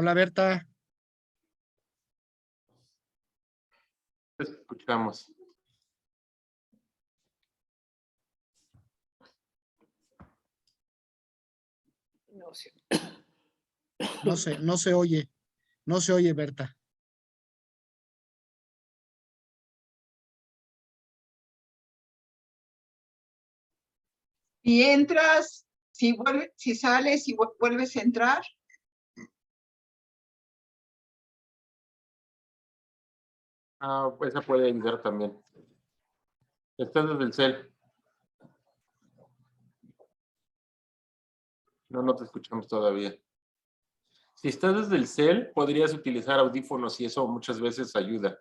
Hola Berta, Te escuchamos. No sé. no se oye Berta. Si entras, si sales y vuelves a entrar. Pues esa puede ayudar también. Estás desde el cel. No te escuchamos todavía. Si estás desde el cel, podrías utilizar audífonos y eso muchas veces ayuda.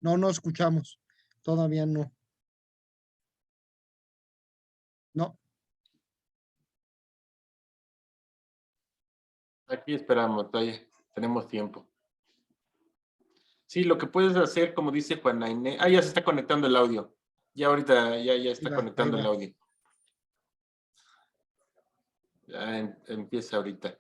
No escuchamos, todavía no. No, Aquí esperamos, todavía tenemos tiempo. Sí, lo que puedes hacer, como dice Juana Inés. Ya se está conectando el audio. Ya ahorita ya está conectando el audio. Ya empieza ahorita.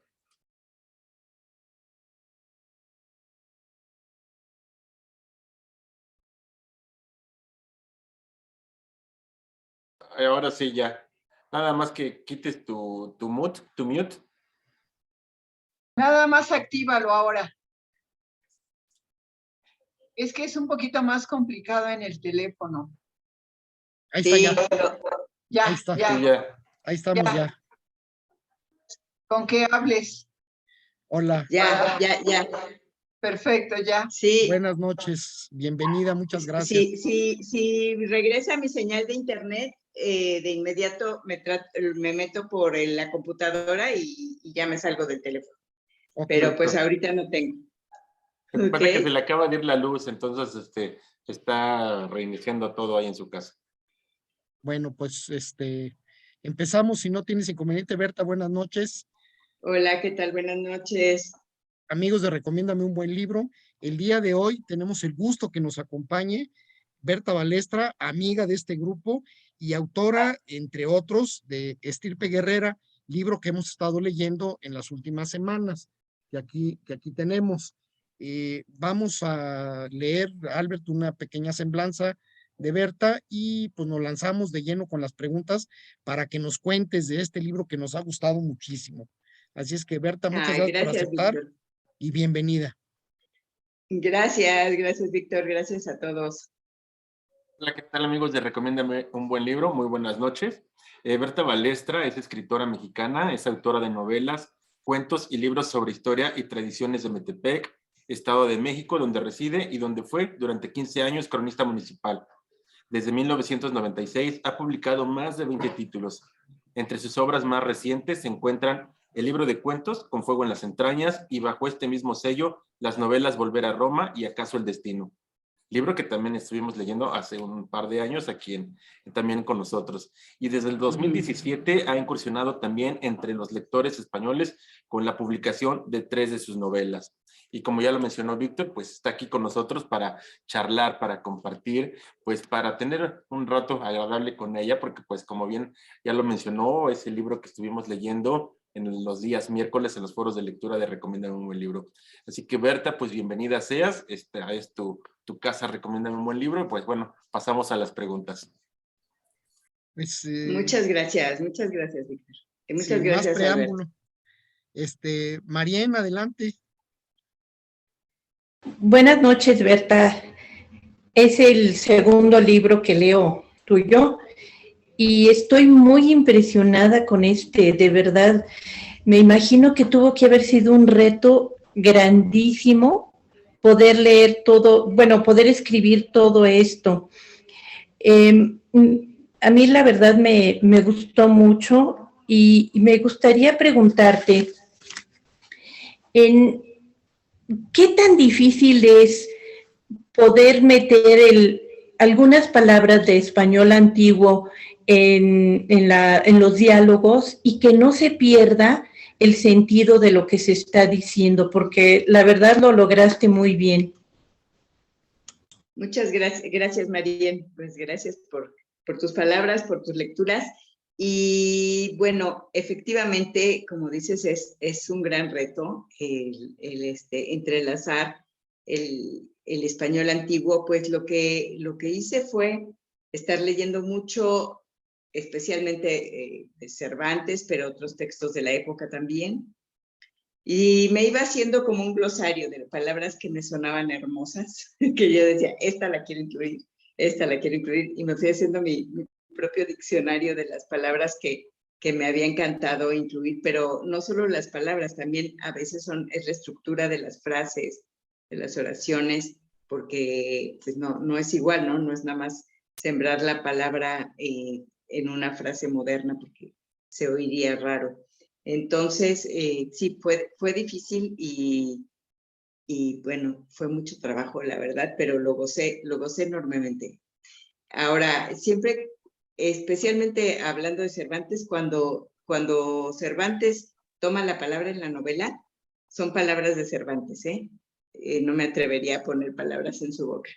Ahora sí, ya. Nada más que quites tu mute. Nada más actívalo ahora. Es que es un poquito más complicado en el teléfono. ahí está ya, Ya, ahí está. ya, Sí, ya. ahí estamos Ya. ya. con que hables. Hola, Ya. Perfecto, ya. Sí, buenas noches, bienvenida, muchas gracias. si regresa mi señal de internet, de inmediato me meto por la computadora y ya me salgo del teléfono. Ok, Pero pues ahorita no tengo. Recuerda que Ok. se le acaba de ir la luz, entonces está reiniciando todo ahí en su casa. bueno, pues empezamos, si no tienes inconveniente, Berta, buenas noches. Hola, ¿qué tal? Buenas noches. Amigos de Recomiéndame un buen libro, el día de hoy tenemos el gusto que nos acompañe Berta Balestra, amiga de este grupo y autora, entre otros, de Estirpe Guerrera, libro que hemos estado leyendo en las últimas semanas, que aquí tenemos. Vamos a leer, Albert, una pequeña semblanza de Berta y pues nos lanzamos de lleno con las preguntas para que nos cuentes de este libro que nos ha gustado muchísimo. Así es que, Berta, muchas gracias por Gracias, aceptar Víctor. y bienvenida. Gracias, Víctor. Gracias a todos. Hola, ¿qué tal, amigos de Recomiéndame un buen libro? Muy buenas noches. Berta Balestra es escritora mexicana, es autora de novelas, cuentos y libros sobre historia y tradiciones de Metepec, Estado de México, donde reside y donde fue durante 15 años cronista municipal. Desde 1996 ha publicado más de 20 títulos. Entre sus obras más recientes se encuentran el libro de cuentos, Con fuego en las entrañas, y bajo este mismo sello, las novelas Volver a Roma y Acaso el destino. Libro que también estuvimos leyendo hace un par de años aquí también con nosotros. Y desde el 2017 ha incursionado también entre los lectores españoles con la publicación de 3 de sus novelas. Y como ya lo mencionó Víctor, pues está aquí con nosotros para charlar, para compartir, pues para tener un rato agradable con ella, porque pues como bien ya lo mencionó, es el libro que estuvimos leyendo en los días miércoles en los foros de lectura de Recomiéndame un buen libro. Así que Berta, pues bienvenida seas, esta es tu casa, Recomiéndame un buen libro, pues bueno, pasamos a las preguntas. Pues, Muchas gracias, Víctor. Muchas sin gracias, más preámbulo. Marién, adelante. Buenas noches, Berta. Es el segundo libro que leo tuyo y estoy muy impresionada con de verdad. Me imagino que tuvo que haber sido un reto grandísimo poder leer todo, bueno, poder escribir todo esto. A mí la verdad me gustó mucho y me gustaría preguntarte, ¿qué tan difícil es poder meter algunas palabras de español antiguo en los diálogos y que no se pierda el sentido de lo que se está diciendo? Porque la verdad lo lograste muy bien. Muchas gracias, Marien. Pues gracias por tus palabras, por tus lecturas. Y bueno, efectivamente, como dices, es un gran reto el entrelazar el español antiguo. Pues lo que hice fue estar leyendo mucho, especialmente de Cervantes, pero otros textos de la época también. Y me iba haciendo como un glosario de palabras que me sonaban hermosas, que yo decía, esta la quiero incluir, esta la quiero incluir, y me fui haciendo mi propio diccionario de las palabras que me había encantado incluir, pero no solo las palabras, también a veces es la estructura de las frases, de las oraciones, porque pues no es igual, ¿no? No es nada más sembrar la palabra en una frase moderna, porque se oiría raro. Entonces, sí, fue difícil y bueno, fue mucho trabajo, la verdad, pero lo gocé enormemente. Ahora, siempre, especialmente hablando de Cervantes, cuando Cervantes toma la palabra en la novela, son palabras de Cervantes, ¿eh? No me atrevería a poner palabras en su boca.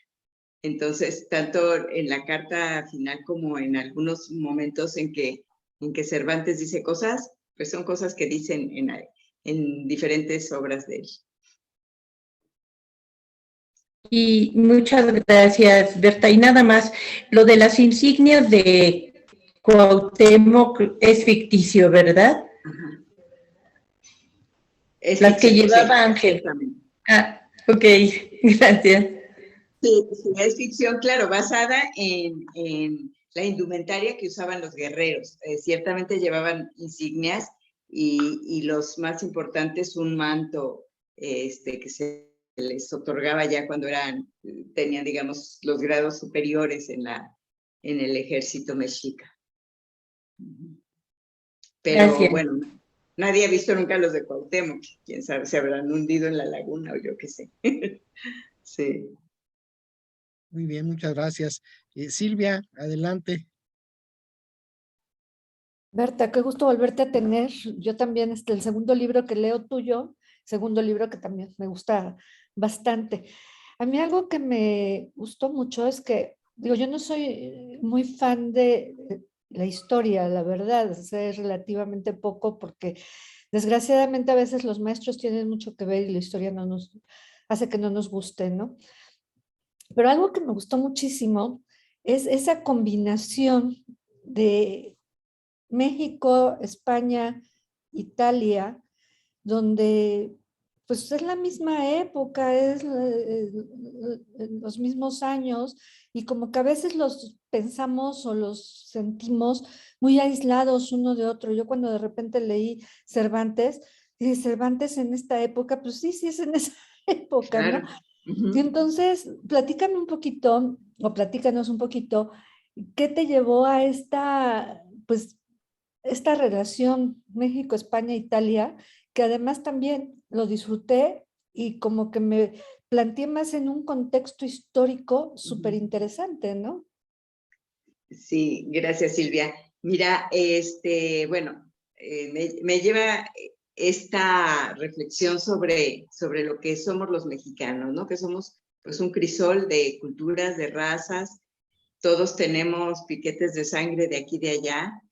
Entonces, tanto en la carta final como en algunos momentos en que Cervantes dice cosas, pues son cosas que dicen en diferentes obras de él. Y muchas gracias, Berta. Y nada más, lo de las insignias de Cuauhtémoc es ficticio, ¿verdad? Ajá. Las que llevaba sí, Ángel. exactamente. Ah, ok, gracias. Sí, es ficción, claro, basada en la indumentaria que usaban los guerreros. Ciertamente llevaban insignias y los más importantes, un manto que se les otorgaba ya cuando tenían, digamos, los grados superiores en el ejército mexica. Pero Gracias. bueno, nadie ha visto nunca los de Cuauhtémoc. Quién sabe, se habrán hundido en la laguna o yo qué sé. Sí. Muy bien, muchas gracias. Silvia, adelante. Berta, qué gusto volverte a tener. Yo también, el segundo libro que leo tuyo, segundo libro que también me gusta bastante. A mí algo que me gustó mucho es que, digo, yo no soy muy fan de la historia, la verdad, sé relativamente poco porque desgraciadamente a veces los maestros tienen mucho que ver y la historia no nos hace que no nos guste, ¿no? Pero algo que me gustó muchísimo es esa combinación de México, España, Italia, donde pues es la misma época, es los mismos años y como que a veces los pensamos o los sentimos muy aislados uno de otro. Yo cuando de repente leí Cervantes, dije, Cervantes en esta época, pues sí, sí es en esa época, ¿no? Claro. Uh-huh. Y entonces, platícame un poquito, o platícanos un poquito, ¿qué te llevó a esta relación México, España, Italia, que además también lo disfruté y como que me planteé más en un contexto histórico súper interesante, ¿no? Sí, gracias Silvia. Mira, bueno, me lleva esta reflexión sobre lo que somos los mexicanos, ¿no? Que somos pues un crisol de culturas, de razas, todos tenemos piquetes de sangre de aquí y de allá,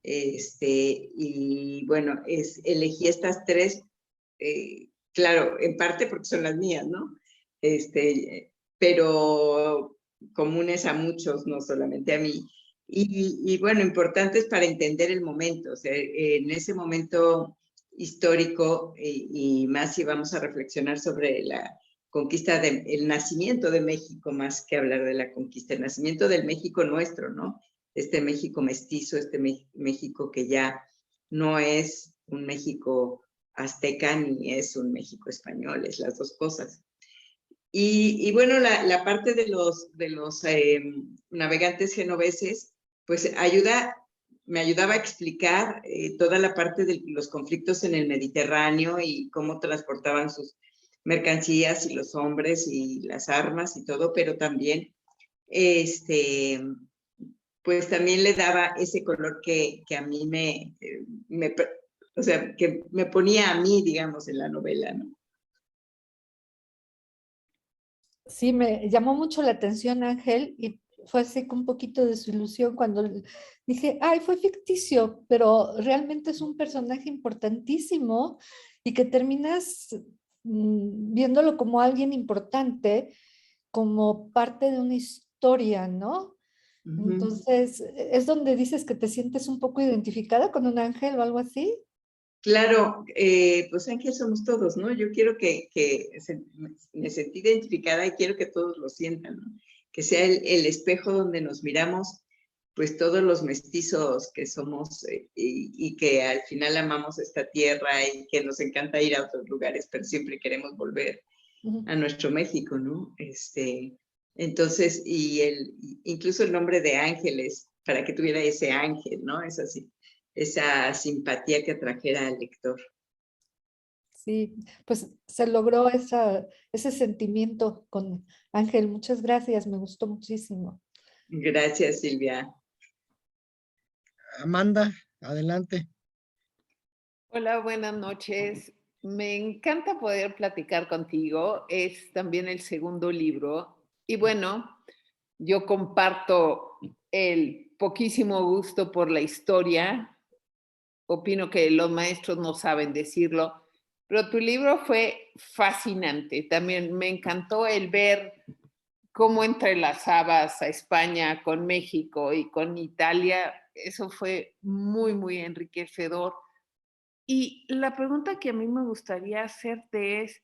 y bueno, elegí estas tres, claro, en parte porque son las mías, ¿no? Pero comunes a muchos, no solamente a mí. Y bueno, importantes para entender el momento, o sea, en ese momento histórico, y más si vamos a reflexionar sobre la conquista, el nacimiento de México, más que hablar de la conquista, el nacimiento del México nuestro, ¿no? Este México mestizo, este México que ya no es un México azteca ni es un México español, es las dos cosas. Y bueno, la parte de los navegantes genoveses, pues me ayudaba a explicar toda la parte de los conflictos en el Mediterráneo y cómo transportaban sus mercancías y los hombres y las armas y todo, pero también pues también le daba ese color que a mí o sea, que me ponía a mí, digamos, en la novela, ¿no? Sí, me llamó mucho la atención Ángel y fue así con un poquito de desilusión cuando dije, ay, fue ficticio, pero realmente es un personaje importantísimo y que terminas viéndolo como alguien importante, como parte de una historia, ¿no? Ujú. Entonces, es donde dices que te sientes un poco identificada con un ángel o algo así. Claro, pues Ángel somos todos, ¿no? Yo quiero me sentí identificada y quiero que todos lo sientan, ¿no? Que sea el espejo donde nos miramos, pues todos los mestizos que somos y que al final amamos esta tierra y que nos encanta ir a otros lugares, pero siempre queremos volver Ujú. a nuestro México, ¿no? Entonces, incluso el nombre de Ángeles, para que tuviera ese ángel, ¿no? Es así, esa simpatía que atrajera al lector. Sí, pues se logró ese sentimiento con Ángel. Muchas gracias, me gustó muchísimo. Gracias, Silvia. Amanda, adelante. Hola, buenas noches. Me encanta poder platicar contigo. Es también el segundo libro. Y bueno, yo comparto el poquísimo gusto por la historia. Opino que los maestros no saben decirlo, pero tu libro fue fascinante. También me encantó el ver cómo entrelazabas a España con México y con Italia. Eso fue muy, muy enriquecedor. Y la pregunta que a mí me gustaría hacerte es,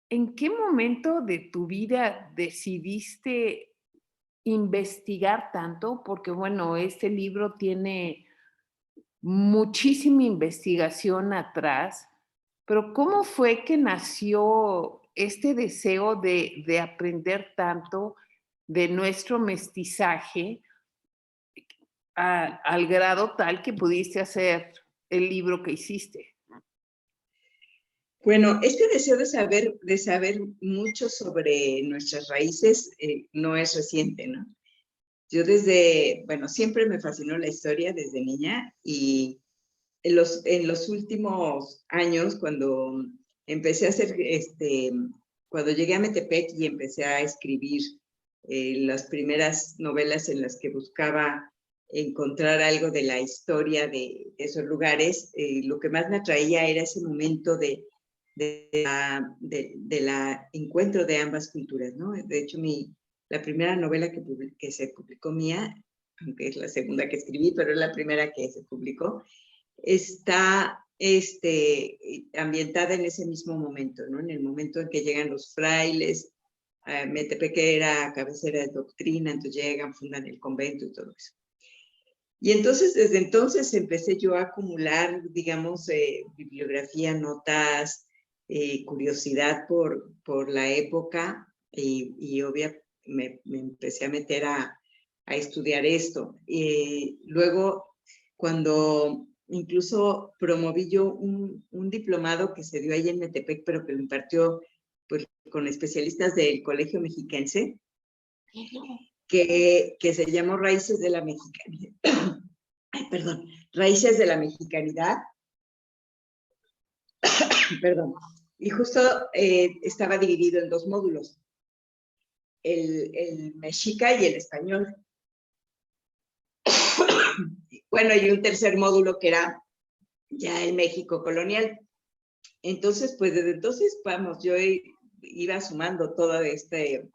¿en qué momento de tu vida decidiste investigar tanto? Porque bueno, este libro tiene muchísima investigación atrás, pero ¿cómo fue que nació este deseo de aprender tanto de nuestro mestizaje al grado tal que pudiste hacer el libro que hiciste? Bueno, este deseo de saber mucho sobre nuestras raíces no es reciente, ¿no? Yo bueno, siempre me fascinó la historia desde niña y en los últimos años, cuando empecé a hacer, cuando llegué a Metepec y empecé a escribir las primeras novelas en las que buscaba encontrar algo de la historia de esos lugares, lo que más me atraía era ese momento de la encuentro de ambas culturas, ¿no? De hecho, la primera novela que se publicó mía, aunque es la segunda que escribí, pero es la primera que se publicó, está ambientada en ese mismo momento, ¿no? En el momento en que llegan los frailes, Metepec era cabecera de doctrina, entonces llegan, fundan el convento y todo eso. Y entonces, desde entonces empecé yo a acumular, digamos, bibliografía, notas, curiosidad por la época y me empecé a meter a estudiar esto. Luego, cuando incluso promoví yo un diplomado que se dio ahí en Metepec, pero que lo impartió pues, con especialistas del Colegio Mexiquense, que se llamó Raíces de la Mexicanidad. Ay, perdón, Raíces de la Mexicanidad. Perdón. Y justo estaba dividido en dos módulos, el mexica y el español. Bueno, y un tercer módulo que era ya el México colonial. Entonces, pues desde entonces, vamos, yo iba sumando todo este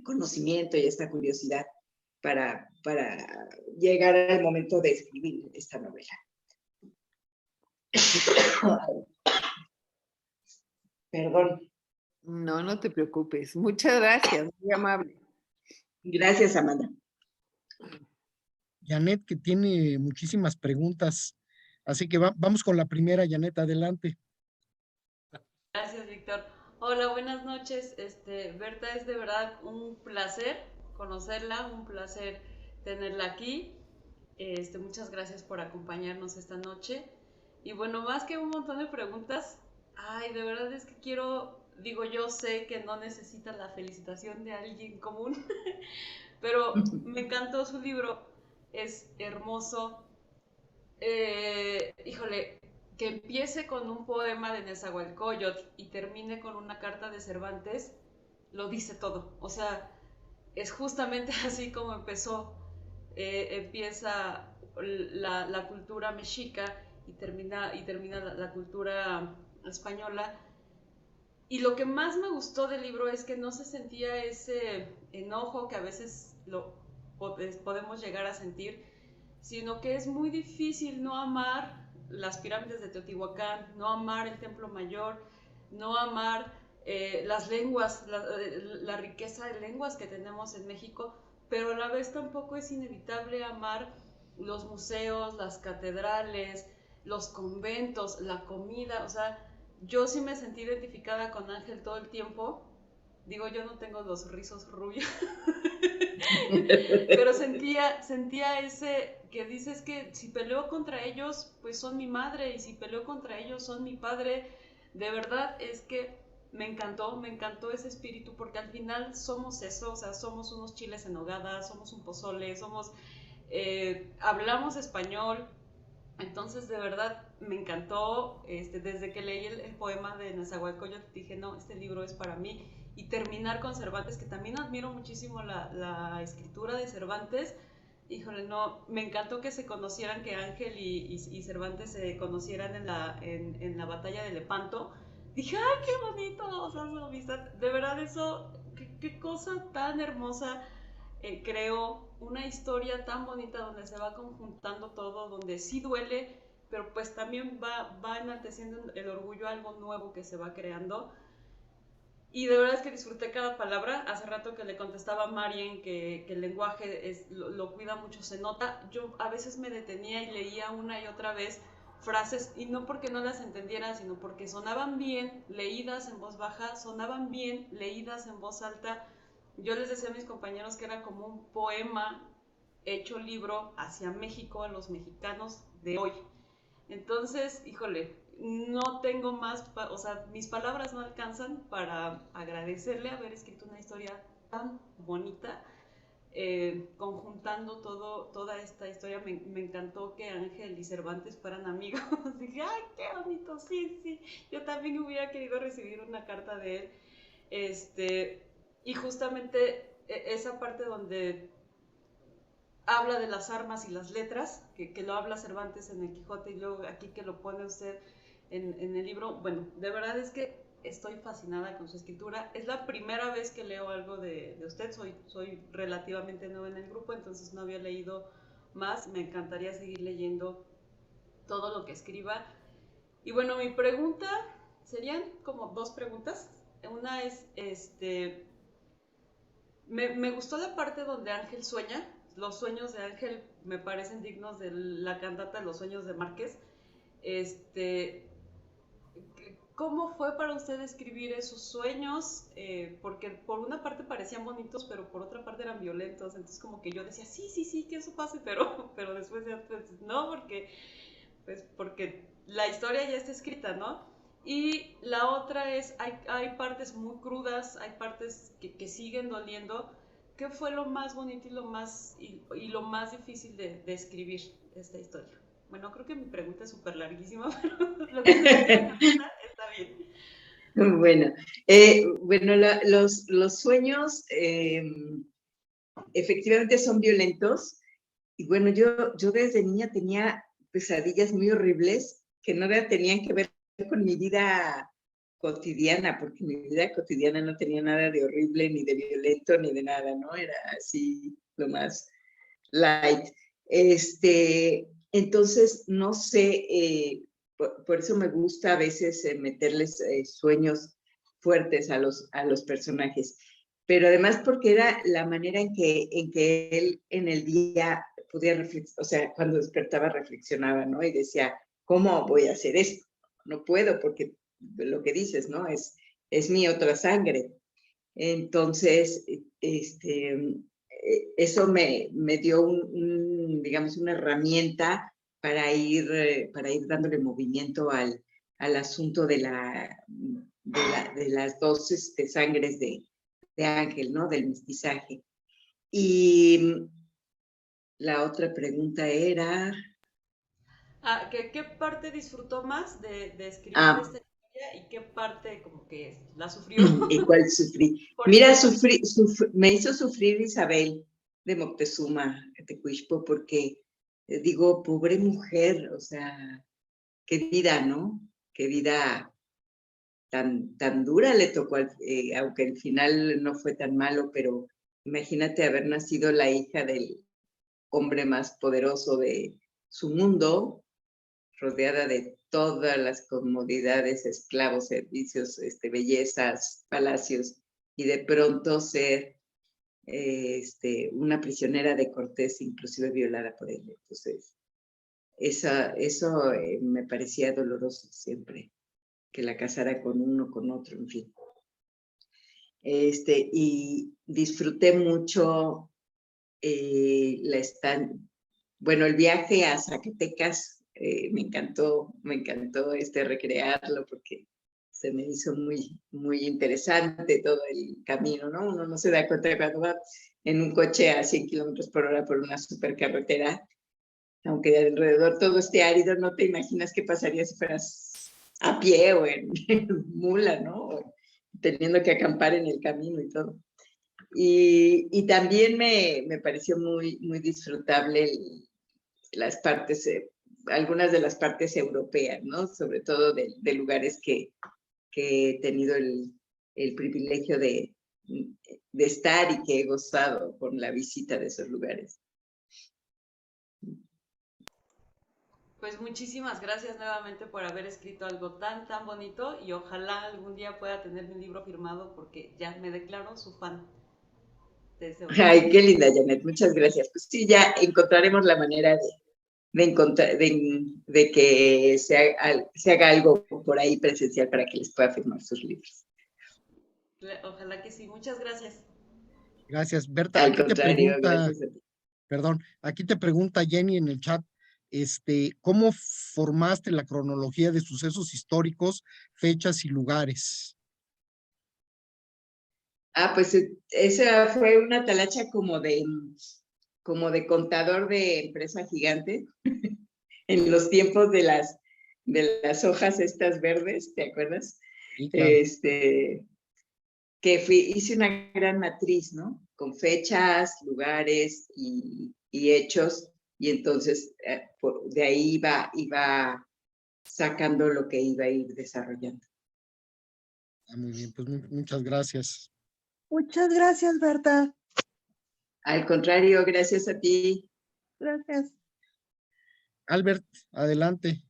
conocimiento y esta curiosidad para llegar al momento de escribir esta novela. Perdón. No, no te preocupes. Muchas gracias, muy amable. Gracias, Amanda. Janet, que tiene muchísimas preguntas. Así que vamos con la primera, Janet, adelante. Gracias, Víctor. Hola, buenas noches. Berta, es de verdad un placer conocerla, un placer tenerla aquí. Muchas gracias por acompañarnos esta noche. Y bueno, más que un montón de preguntas, ay, de verdad es que digo, yo sé que no necesita la felicitación de alguien común, pero me encantó su libro, es hermoso. Híjole, que empiece con un poema de Nezahualcóyotl y termine con una carta de Cervantes, lo dice todo. O sea, es justamente así como empezó. Empieza la cultura mexica y termina la cultura española. Y lo que más me gustó del libro es que no se sentía ese enojo que a veces podemos llegar a sentir, sino que es muy difícil no amar las pirámides de Teotihuacán, no amar el Templo Mayor, no amar las lenguas, la riqueza de lenguas que tenemos en México, pero a la vez tampoco es inevitable amar los museos, las catedrales, los conventos, la comida. O sea, yo sí me sentí identificada con Ángel todo el tiempo. Digo, yo no tengo los rizos rubios, pero sentía ese que dices que si peleo contra ellos, pues son mi madre, y si peleo contra ellos, son mi padre. De verdad es que me encantó ese espíritu, porque al final somos eso. O sea, somos unos chiles en nogada, somos un pozole, hablamos español. Entonces, de verdad, me encantó. Desde que leí el poema de Nezahualcóyotl, dije, no, este libro es para mí. Y terminar con Cervantes, que también admiro muchísimo la escritura de Cervantes. Híjole, no, me encantó que se conocieran, que Ángel y Cervantes se conocieran en la batalla de Lepanto. Dije, ¡ay, qué bonito! O sea, su amistad. De verdad, eso, qué cosa tan hermosa. Creo una historia tan bonita donde se va conjuntando todo, donde sí duele, pero pues también va enalteciendo el orgullo a algo nuevo que se va creando. Y de verdad es que disfruté cada palabra. Hace rato que le contestaba a Marien que el lenguaje lo cuida mucho, se nota. Yo a veces me detenía y leía una y otra vez frases, y no porque no las entendiera, sino porque sonaban bien leídas en voz baja, sonaban bien leídas en voz alta. Yo les decía a mis compañeros que era como un poema hecho libro hacia México, a los mexicanos de hoy. Entonces, híjole, no tengo más, o sea, mis palabras no alcanzan para agradecerle haber escrito una historia tan bonita, conjuntando toda esta historia. Me encantó que Ángel y Cervantes fueran amigos. Dije, ay, qué bonito, sí, yo también hubiera querido recibir una carta de él. Y justamente esa parte donde habla de las armas y las letras, que lo habla Cervantes en el Quijote, y luego aquí que lo pone usted en el libro. Bueno, de verdad es que estoy fascinada con su escritura. Es la primera vez que leo algo de usted. Soy relativamente nueva en el grupo, entonces no había leído más. Me encantaría seguir leyendo todo lo que escriba. Y bueno, mi pregunta serían como dos preguntas. Una es, me gustó la parte donde Ángel sueña. Los sueños de Ángel me parecen dignos de la cantata de los sueños de Márquez. ¿Cómo fue para usted escribir esos sueños? Porque por una parte parecían bonitos, pero por otra parte eran violentos. Entonces como que yo decía, sí, que eso pase, pero después ya, pues, no, porque la historia ya está escrita, ¿no? Y la otra es, hay partes muy crudas, hay partes que siguen doliendo. ¿Qué fue lo más bonito y lo más difícil de escribir esta historia? Bueno, creo que mi pregunta es súper larguísima, pero lo que se está bien. Bueno, los sueños efectivamente son violentos. Y bueno, yo desde niña tenía pesadillas muy horribles que no tenían que ver con mi vida cotidiana, porque mi vida cotidiana no tenía nada de horrible, ni de violento, ni de nada, ¿no? Era así lo más light. Entonces, no sé, por eso me gusta a veces meterles sueños fuertes a los personajes, pero además porque era la manera en que él en el día podía reflexionar, o sea, cuando despertaba reflexionaba, ¿no? Y decía, ¿cómo voy a hacer esto? No puedo, porque lo que dices, ¿no? Es mi otra sangre. Entonces, eso me dio digamos, una herramienta para ir dándole movimiento al asunto de las dos sangres de Ángel, ¿no? Del mestizaje. Y la otra pregunta era... ¿Qué parte disfrutó más de escribir esta historia? ¿Y qué parte como que la sufrió? ¿Y cuál sufrí? Porque Mira, me hizo sufrir Isabel de Moctezuma, de Cuixpo, porque digo, pobre mujer, o sea, qué vida, ¿no? Qué vida tan dura le tocó, aunque al final no fue tan malo, pero imagínate haber nacido la hija del hombre más poderoso de su mundo, rodeada de todas las comodidades, esclavos, servicios, bellezas, palacios, y de pronto ser una prisionera de Cortés, inclusive violada por él. Entonces, eso me parecía doloroso siempre, que la casara con uno, con otro, en fin. Y disfruté mucho el viaje a Zacatecas. Me encantó recrearlo porque se me hizo muy interesante todo el camino, ¿no? Uno no se da cuenta cuando va en un coche a 100 kilómetros por hora por una supercarretera, aunque alrededor todo esté árido, no te imaginas qué pasaría si fueras a pie o en mula, ¿no? Teniendo que acampar en el camino y todo. Y también me pareció muy disfrutable las partes, algunas de las partes europeas, ¿no? Sobre todo de lugares que he tenido el privilegio de estar y que he gozado con la visita de esos lugares. Pues muchísimas gracias nuevamente por haber escrito algo tan bonito y ojalá algún día pueda tener mi libro firmado porque ya me declaro su fan. Ay, qué linda, Janet, muchas gracias. Pues sí, ya encontraremos la manera de que se haga algo por ahí presencial para que les pueda firmar sus libros. Ojalá que sí, muchas gracias. Gracias, Berta. Al Aquí te contrario, pregunta, gracias a ti. perdón, aquí te pregunta Jenny en el chat, ¿cómo formaste la cronología de sucesos históricos, fechas y lugares? Pues esa fue una talacha como de contador de empresa gigante en los tiempos de las hojas estas verdes, ¿te acuerdas? Sí, claro. Hice una gran matriz, ¿no? Con fechas, lugares y hechos, y entonces de ahí iba sacando lo que iba a ir desarrollando. Muy bien, pues muchas gracias. Muchas gracias, Berta. Al contrario, gracias a ti. Gracias. Albert, adelante.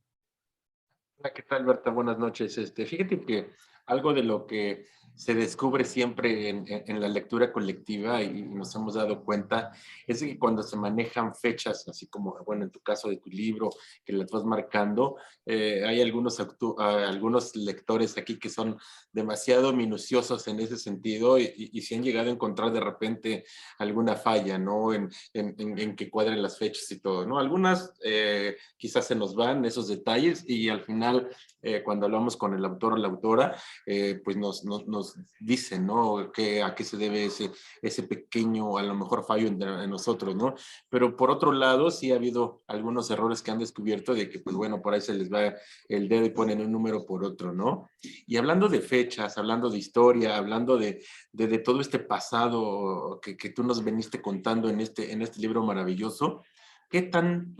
Hola, ¿qué tal, Berta? Buenas noches. Fíjate que algo de lo que se descubre siempre en la lectura colectiva y nos hemos dado cuenta es que cuando se manejan fechas, así como, bueno, en tu caso de tu libro, que las vas marcando, hay algunos lectores aquí que son demasiado minuciosos en ese sentido y se han llegado a encontrar de repente alguna falla, ¿no? En que cuadren las fechas y todo, ¿no? Algunas quizás se nos van esos detalles y al final, cuando hablamos con el autor o la autora, pues nos dicen, ¿no? A qué se debe ese pequeño, a lo mejor, fallo en nosotros, ¿no? Pero por otro lado, sí ha habido algunos errores que han descubierto de que, pues bueno, por ahí se les va el dedo y ponen un número por otro, ¿no? Y hablando de fechas, hablando de historia, hablando de todo este pasado que tú nos veniste contando en este libro maravilloso, ¿qué tan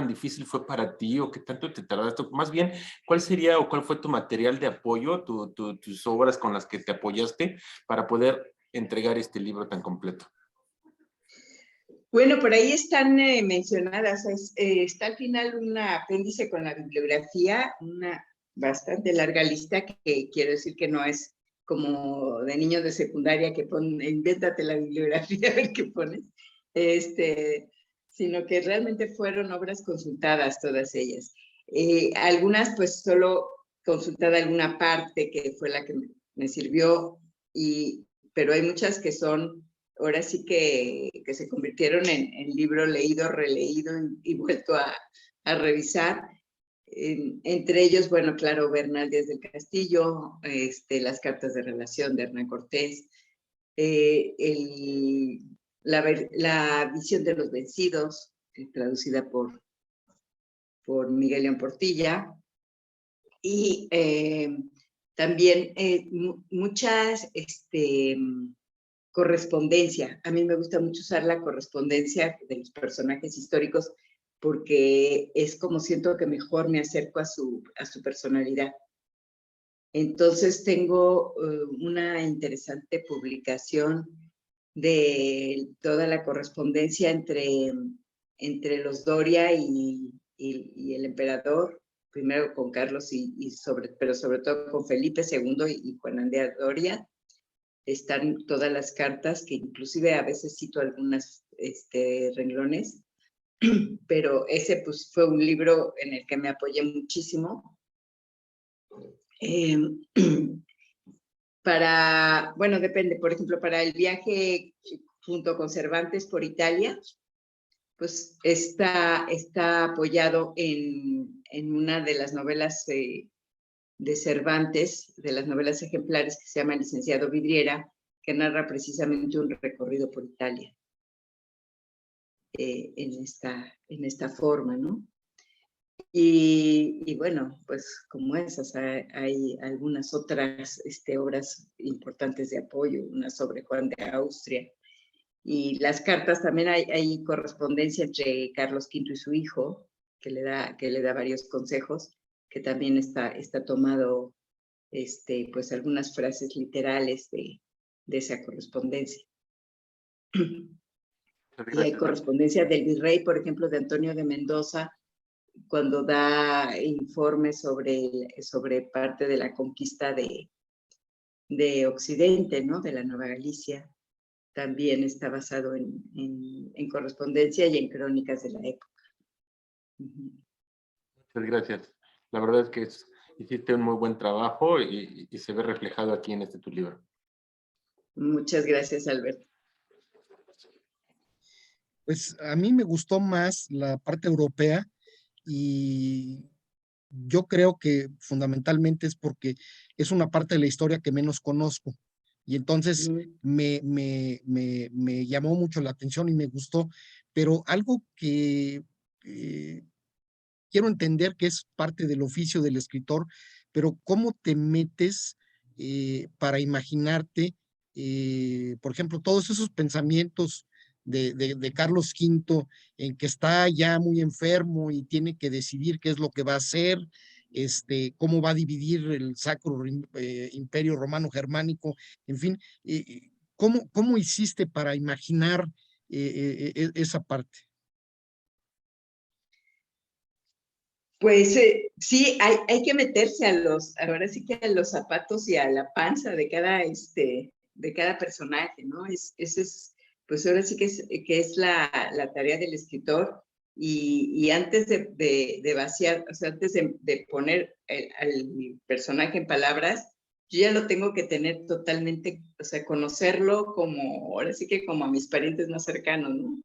difícil fue para ti o qué tanto te tardaste? Más bien, ¿cuál sería o cuál fue tu material de apoyo, tus obras con las que te apoyaste para poder entregar este libro tan completo? Bueno, por ahí están mencionadas. Está al final un apéndice con la bibliografía, una bastante larga lista que quiero decir que no es como de niños de secundaria que ponen, invéntate la bibliografía a ver qué pones, sino que realmente fueron obras consultadas todas ellas. Algunas pues solo consultada alguna parte que fue la que me sirvió, pero hay muchas que son ahora sí que se convirtieron en libro leído, releído y vuelto a revisar. Entre ellos, bueno, claro, Bernal Díaz del Castillo, las cartas de relación de Hernán Cortés, la visión de los vencidos, traducida por Miguel León Portilla, y También muchas correspondencia. A mí me gusta mucho usar la correspondencia de los personajes históricos porque es como siento que mejor me acerco a su personalidad. Entonces tengo una interesante publicación de toda la correspondencia entre los Doria y el emperador, primero con Carlos pero sobre todo con Felipe II y Juan Andrea Doria. Están todas las cartas, que inclusive a veces cito algunas renglones, pero ese pues fue un libro en el que me apoyé muchísimo. Bueno, depende, por ejemplo, para el viaje junto con Cervantes por Italia, pues está apoyado en una de las novelas de Cervantes, de las novelas ejemplares, que se llama Licenciado Vidriera, que narra precisamente un recorrido por Italia en esta forma, ¿no? Y bueno, pues como esas, hay algunas otras obras importantes de apoyo, una sobre Juan de Austria. Y las cartas también hay correspondencia entre Carlos V y su hijo, que le da varios consejos, que también está tomado pues algunas frases literales de esa correspondencia. Y hay correspondencia del virrey, por ejemplo, de Antonio de Mendoza, cuando da informes sobre parte de la conquista de Occidente, ¿no? De la Nueva Galicia. También está basado en correspondencia y en crónicas de la época. Muchas gracias. La verdad es que hiciste un muy buen trabajo y se ve reflejado aquí en tu libro. Muchas gracias, Alberto. Pues a mí me gustó más la parte europea y yo creo que fundamentalmente es porque es una parte de la historia que menos conozco. Y entonces me llamó mucho la atención y me gustó, pero algo que quiero entender que es parte del oficio del escritor, pero ¿cómo te metes para imaginarte, por ejemplo, todos esos pensamientos de Carlos V, en que está ya muy enfermo y tiene que decidir qué es lo que va a hacer, cómo va a dividir el Sacro Imperio Romano Germánico, en fin, ¿cómo hiciste para imaginar esa parte? Pues sí, hay que meterse ahora sí que a los zapatos y a la panza de cada personaje, ¿no? Pues ahora sí que es la tarea del escritor. Y antes de vaciar, o sea, antes de poner al personaje en palabras, yo ya lo tengo que tener totalmente, o sea, conocerlo ahora sí que como a mis parientes más cercanos, ¿no?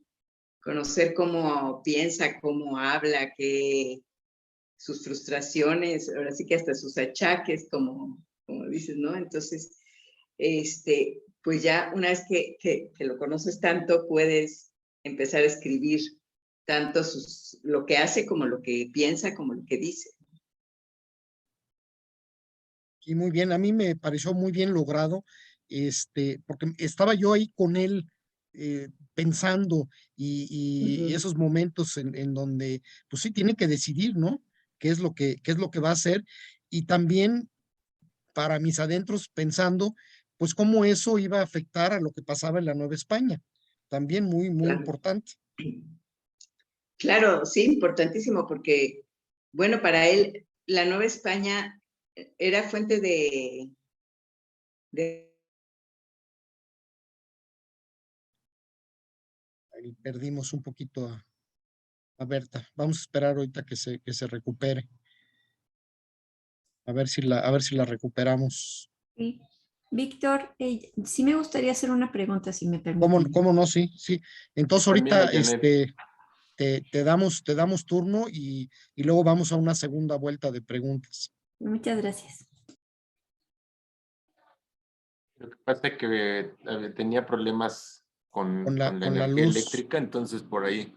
Conocer cómo piensa, cómo habla, sus frustraciones, ahora sí que hasta sus achaques, como dices, ¿no? Entonces, pues ya una vez que lo conoces tanto, puedes empezar a escribir tanto lo que hace como lo que piensa, como lo que dice. Y muy bien, a mí me pareció muy bien logrado, porque estaba yo ahí con él pensando y esos momentos en donde, pues sí, tiene que decidir, ¿no? ¿Qué es lo que va a hacer? Y también para mis adentros pensando, pues cómo eso iba a afectar a lo que pasaba en la Nueva España. También muy, muy importante. Claro, sí, importantísimo, porque, bueno, para él, la Nueva España era fuente de Ahí perdimos un poquito a Berta. Vamos a esperar ahorita que se recupere. A ver si la recuperamos. Sí. Víctor, sí me gustaría hacer una pregunta, si me permiten. ¿Cómo no? Sí, sí. Entonces También, ahorita Janet. te damos turno y luego vamos a una segunda vuelta de preguntas. Muchas gracias. Lo que pasa es que tenía problemas con la energía luz eléctrica, entonces por ahí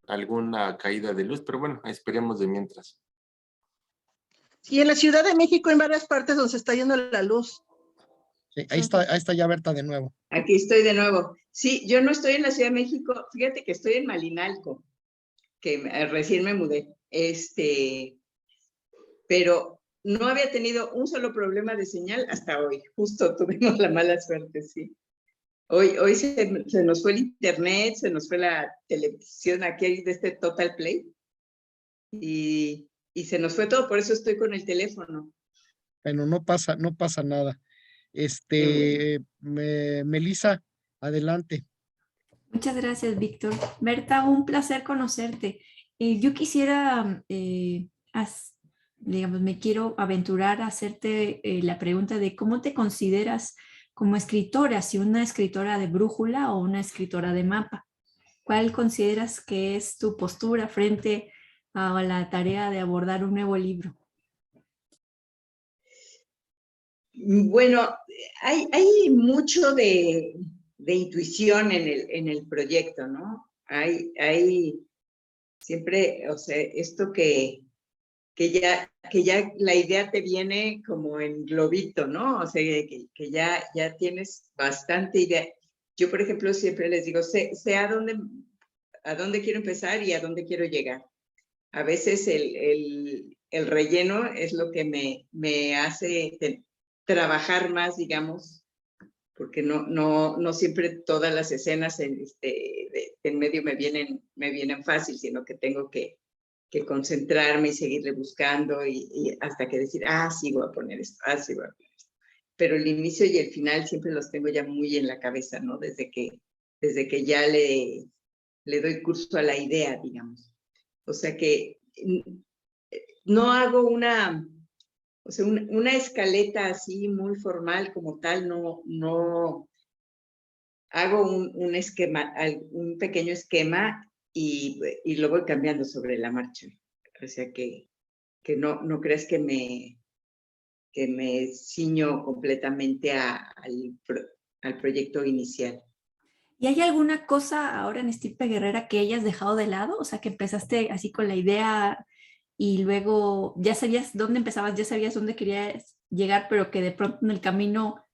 alguna caída de luz, pero bueno, esperemos de mientras. Sí, en la Ciudad de México, en varias partes donde se está yendo la luz. Sí, ahí está ya Berta de nuevo. Aquí estoy de nuevo. Sí, yo no estoy en la Ciudad de México, fíjate que estoy en Malinalco, que recién me mudé, pero no había tenido un solo problema de señal hasta hoy. Justo tuvimos la mala suerte, sí. Hoy se nos fue el internet, se nos fue la televisión aquí de este Total Play y se nos fue todo, por eso estoy con el teléfono. Bueno, no pasa nada. Melissa, adelante. Muchas gracias, Víctor. Berta, un placer conocerte. Yo quisiera, digamos, me quiero aventurar a hacerte la pregunta de cómo te consideras como escritora, si una escritora de brújula o una escritora de mapa. ¿Cuál consideras que es tu postura frente a la tarea de abordar un nuevo libro? Bueno, hay mucho de intuición en el proyecto, ¿no? Hay siempre, o sea, esto que ya la idea te viene como en globito, ¿no? O sea, que ya tienes bastante idea. Yo, por ejemplo, siempre les digo, sé a dónde quiero empezar y a dónde quiero llegar. A veces el relleno es lo que me hace trabajar más, digamos, porque no siempre todas las escenas en medio me vienen fácil, sino que tengo que concentrarme y seguirle buscando y hasta que decir, sí voy a poner esto, sí voy a poner esto. Pero el inicio y el final siempre los tengo ya muy en la cabeza, ¿no? Desde que ya le doy curso a la idea, digamos. O sea que no hago una escaleta así muy formal como tal, no hago un esquema, un pequeño esquema y lo voy cambiando sobre la marcha. O sea que no creas que me ciño completamente al proyecto inicial. ¿Y hay alguna cosa ahora en Estirpe Guerrera que hayas dejado de lado? O sea, que empezaste así con la idea y luego ya sabías dónde empezabas, ya sabías dónde querías llegar, pero que de pronto en el camino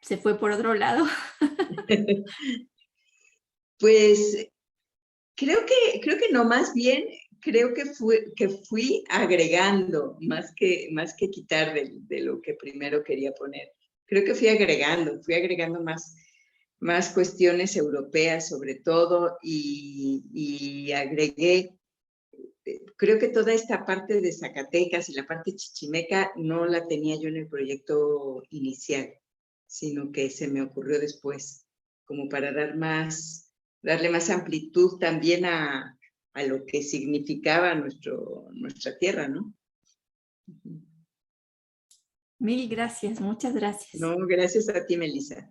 se fue por otro lado. Pues creo que no, más bien creo que fui agregando más que quitar de lo que primero quería poner. Creo que fui agregando más cuestiones europeas sobre todo y agregué, creo que toda esta parte de Zacatecas y la parte chichimeca no la tenía yo en el proyecto inicial, sino que se me ocurrió después, como para darle más amplitud también a lo que significaba nuestra tierra, ¿no? Mil gracias, muchas gracias. No, gracias a ti, Melissa.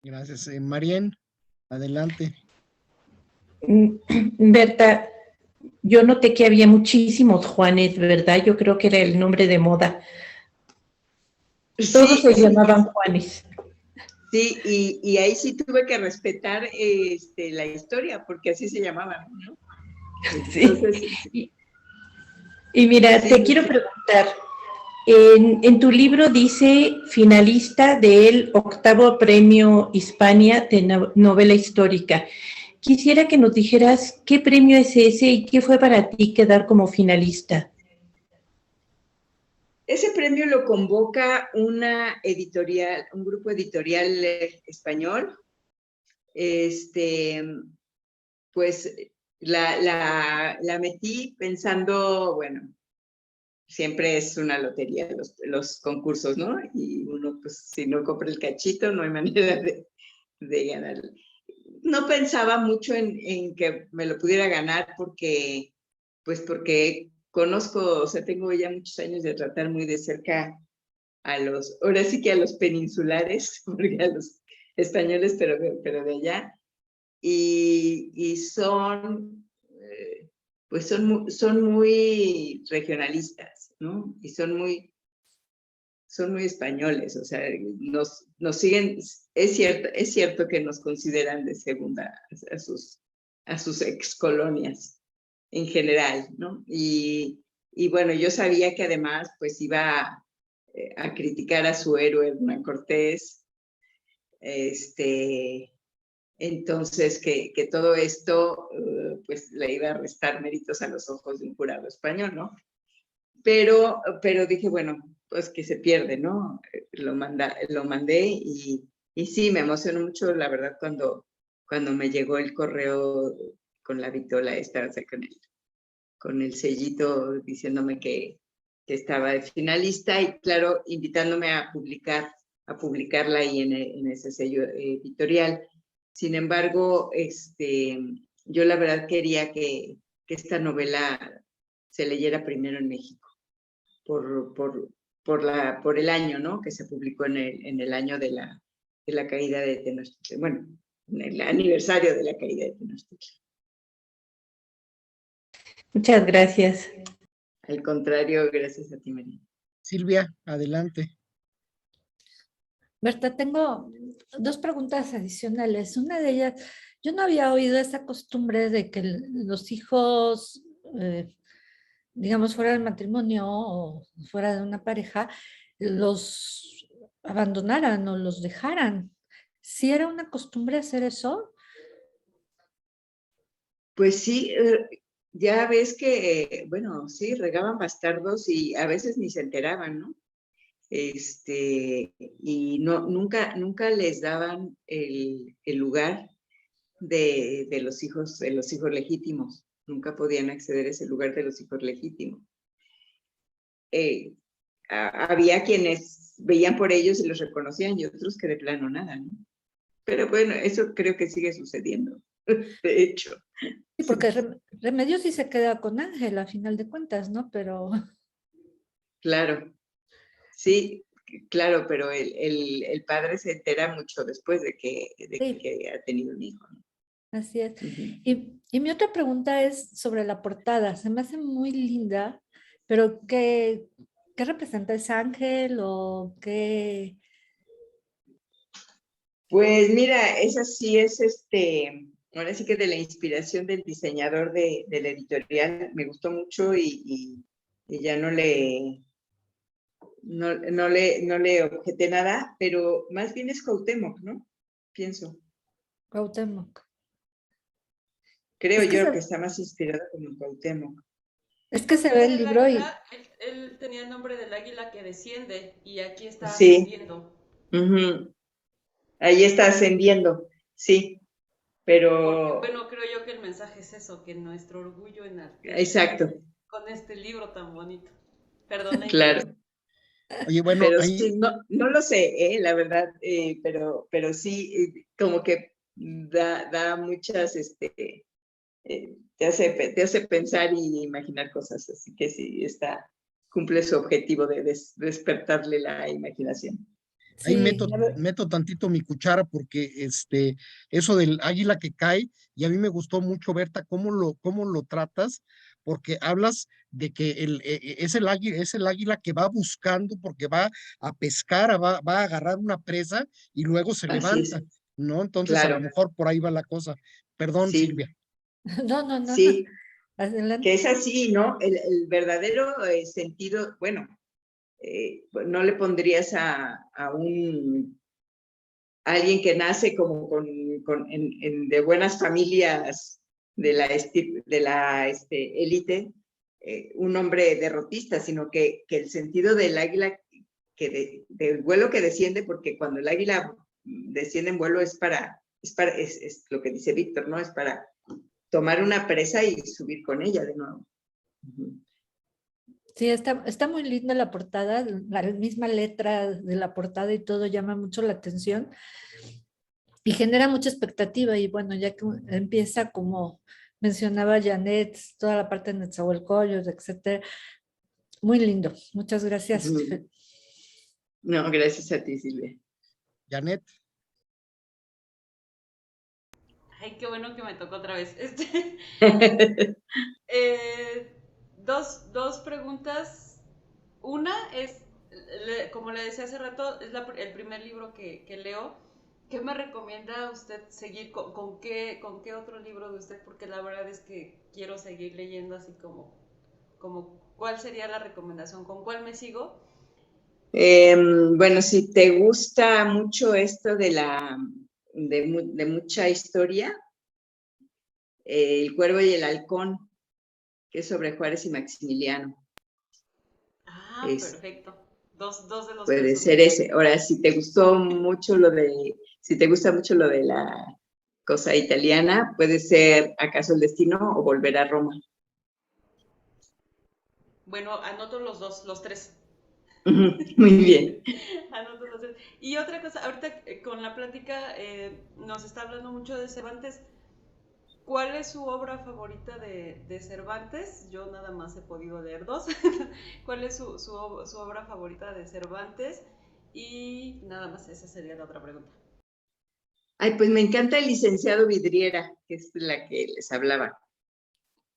Gracias. Marién, adelante. Berta, yo noté que había muchísimos Juanes, ¿verdad? Yo creo que era el nombre de moda. Todos se llamaban Juanes. Sí, y ahí sí tuve que respetar la historia, porque así se llamaban, ¿no? Entonces, sí. Y mira, te quiero preguntar, en tu libro dice finalista del 8º Premio Hispania de Novela Histórica. Quisiera que nos dijeras qué premio es ese y qué fue para ti quedar como finalista. Ese premio lo convoca una editorial, un grupo editorial español. Pues la metí pensando, bueno, siempre es una lotería los concursos, ¿no? Y uno, pues, si no compra el cachito, no hay manera de ganar. No pensaba mucho en que me lo pudiera ganar porque conozco, o sea, tengo ya muchos años de tratar muy de cerca ahora sí que a los peninsulares, porque a los españoles, pero de allá, y son, pues son muy regionalistas, ¿no? Y son muy españoles, o sea, nos siguen, es cierto que nos consideran de segunda a sus excolonias en general, ¿no? Y y bueno, yo sabía que además pues iba a criticar a su héroe, Hernán Cortés, entonces que todo esto pues le iba a restar méritos a los ojos de un jurado español, ¿no? Pero dije, bueno, pues que se pierde, ¿no? Lo mandé y sí, me emocionó mucho, la verdad, cuando me llegó el correo con la vitola esta, o sea, con el sellito diciéndome que estaba de finalista y claro, invitándome a publicarla ahí en ese sello editorial. Sin embargo, yo la verdad quería que esta novela se leyera primero en México, por el año, ¿no? Que se publicó en el año de la caída de Tenochtitlan. Bueno, en el aniversario de la caída de Tenochtitlan. Muchas gracias. Al contrario, gracias a ti, María. Silvia, adelante. Berta, tengo dos preguntas adicionales. Una de ellas, yo no había oído esa costumbre de que los hijos, digamos, fuera del matrimonio o fuera de una pareja, los abandonaran o los dejaran. ¿Sí era una costumbre hacer eso? Pues sí, ya ves que, bueno, sí, regaban bastardos y a veces ni se enteraban, ¿no? Y nunca les daban el lugar de los hijos legítimos. Nunca podían acceder a ese lugar de los hijos legítimos. Había quienes veían por ellos y los reconocían y otros que de plano nada, ¿no? Pero bueno, eso creo que sigue sucediendo, de hecho. Sí, porque Remedios sí se queda con Ángel a final de cuentas, ¿no? Pero... Claro, sí, claro, pero el padre se entera mucho después de que ha tenido un hijo, ¿no? Así es. Y mi otra pregunta es sobre la portada. Se me hace muy linda, pero ¿qué representa? ¿Es ángel o qué? Pues mira, esa sí es ahora sí que de la inspiración del diseñador de la editorial, me gustó mucho y ya no le objeté nada, pero más bien es Cuauhtémoc, ¿no? Pienso. Cuauhtémoc. Creo yo que está más inspirado como Cuauhtémoc. Es que se ve el libro águila, él tenía el nombre del águila que desciende y aquí está Sí. ascendiendo. Ahí está ascendiendo, sí, pero... Porque, bueno, creo yo que el mensaje es eso, que nuestro orgullo Exacto. Con este libro tan bonito. Perdón. Claro. Oye, bueno, pero ahí... sí, no lo sé, la verdad, pero sí, como que da muchas, te hace pensar y imaginar cosas, así que sí, cumple su objetivo de despertarle la imaginación. Ahí sí. meto tantito mi cuchara porque eso del águila que cae, y a mí me gustó mucho, Berta, cómo lo tratas, porque hablas de que es el águila que va buscando, porque va a pescar, va a agarrar una presa y luego se Así es. levanta, ¿no? Entonces a lo Claro. mejor por ahí va la cosa. Perdón, Sí. Silvia. No. Sí, Adelante. que es así, ¿no? El verdadero sentido, bueno, no le pondrías a alguien que nace como de buenas familias de la élite, un hombre derrotista, sino que el sentido del águila, del vuelo que desciende, porque cuando el águila desciende en vuelo es lo que dice Víctor, ¿no? Es para tomar una presa y subir con ella de nuevo. Sí, está muy linda la portada, la misma letra de la portada y todo llama mucho la atención y genera mucha expectativa. Y bueno, ya que empieza, como mencionaba Janet, toda la parte de Netzahualcóyotl, etcétera. Muy lindo. Muchas gracias. No, gracias a ti, Silvia. Janet. Ay, qué bueno que me tocó otra vez. Dos preguntas. Una es, como le decía hace rato, es el primer libro que leo. ¿Qué me recomienda usted seguir? ¿Con qué otro libro de usted? Porque la verdad es que quiero seguir leyendo así como ¿cuál sería la recomendación? ¿Con cuál me sigo? Bueno, si te gusta mucho esto de mucha historia, El Cuervo y el Halcón, que es sobre Juárez y Maximiliano. Ah, perfecto. Dos de los Puede personajes. ser ese. Ahora, si te gusta mucho lo de la cosa italiana, puede ser ¿Acaso el destino o Volver a Roma? Bueno, anoto los tres. Muy bien. Anoto los tres. Y otra cosa, ahorita con la plática nos está hablando mucho de Cervantes. ¿Cuál es su obra favorita de Cervantes? Yo nada más he podido leer dos. ¿Cuál es su obra favorita de Cervantes? Y nada más, esa sería la otra pregunta. Ay, pues me encanta El Licenciado Vidriera, que es la que les hablaba,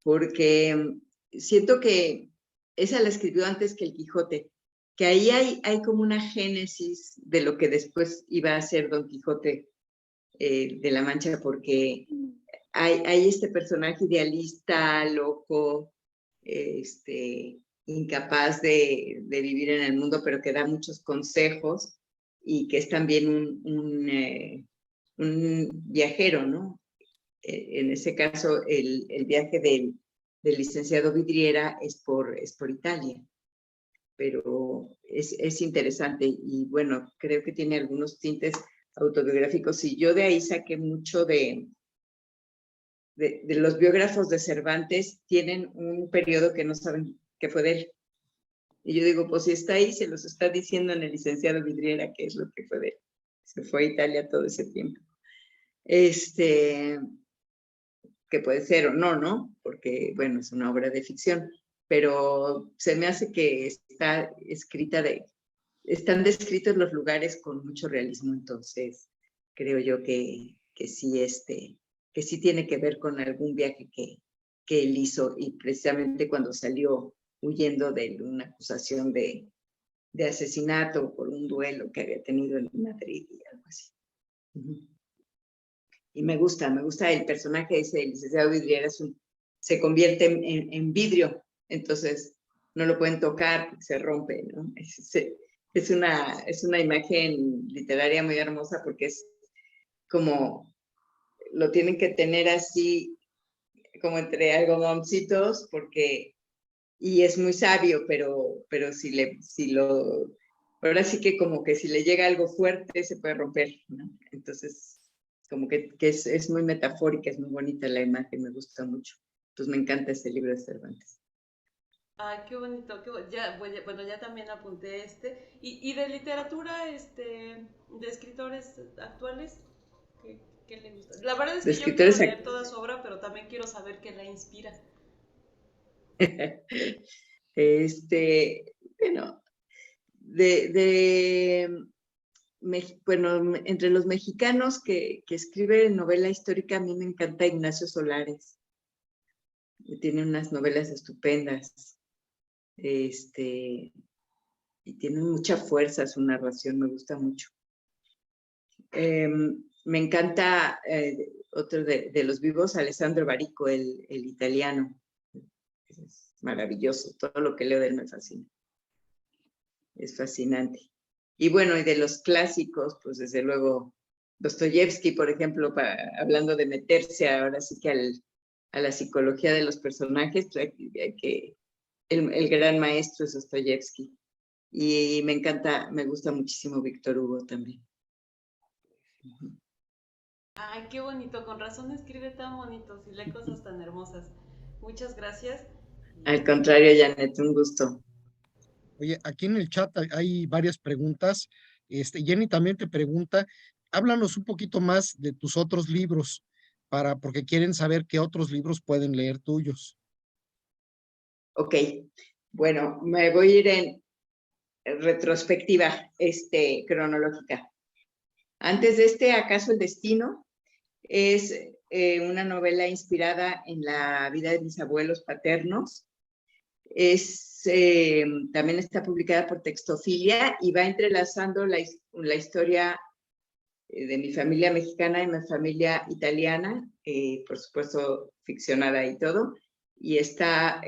porque siento que esa la escribió antes que El Quijote, que ahí hay como una génesis de lo que después iba a ser Don Quijote de la Mancha, porque hay este personaje idealista, loco, incapaz de vivir en el mundo, pero que da muchos consejos y que es también un viajero, ¿no? En ese caso, el viaje del licenciado Vidriera es por Italia, pero es interesante y bueno, creo que tiene algunos tintes autobiográficos y yo de ahí saqué mucho de los biógrafos de Cervantes, tienen un periodo que no saben que fue de él. Y yo digo, pues si está ahí, se los está diciendo en El Licenciado Vidriera, que es lo que fue de él. Se fue a Italia todo ese tiempo. Que puede ser o no, ¿no? Porque, bueno, es una obra de ficción, pero se me hace que está escrita están descritos los lugares con mucho realismo, entonces creo yo que sí, que sí tiene que ver con algún viaje que él hizo y precisamente cuando salió huyendo de una acusación de asesinato por un duelo que había tenido en Madrid y algo así. Y me gusta el personaje ese, el licenciado Vidriera, se convierte en vidrio, entonces no lo pueden tocar porque se rompe, ¿no? Es una imagen literaria muy hermosa porque es como, lo tienen que tener así, como entre algodoncitos, y es muy sabio, pero ahora sí que como que si le llega algo fuerte se puede romper, ¿no? Entonces, como que es muy metafórica, es muy bonita la imagen, me gusta mucho. Entonces me encanta este libro de Cervantes. Ay, qué bonito, bueno, ya también apunté este. Y de literatura, de escritores actuales, ¿qué le gusta? La verdad es que yo quiero leer toda su obra, pero también quiero saber qué la inspira. Bueno, bueno, entre los mexicanos que escriben novela histórica, a mí me encanta Ignacio Solares. Tiene unas novelas estupendas. Y tiene mucha fuerza su narración, me gusta mucho. Me encanta otro de los vivos, Alessandro Barico, el italiano. Es maravilloso, todo lo que leo de él me fascina. Es fascinante. Y bueno, y de los clásicos, pues desde luego, Dostoyevsky, por ejemplo, hablando de meterse ahora sí que a la psicología de los personajes, pues el gran maestro es Dostoyevsky. Y me encanta, me gusta muchísimo Víctor Hugo también. Ay, qué bonito, con razón escribe tan bonito y lee cosas tan hermosas. Muchas gracias. Al contrario, Janet, un gusto. Oye, aquí en el chat hay varias preguntas. Jenny también te pregunta, háblanos un poquito más de tus otros libros, porque quieren saber qué otros libros pueden leer tuyos. Ok, bueno, me voy a ir en retrospectiva cronológica. Antes de ¿Acaso el destino? Es una novela inspirada en la vida de mis abuelos paternos. También está publicada por Textofilia y va entrelazando la historia de mi familia mexicana y mi familia italiana, por supuesto ficcionada y todo, y está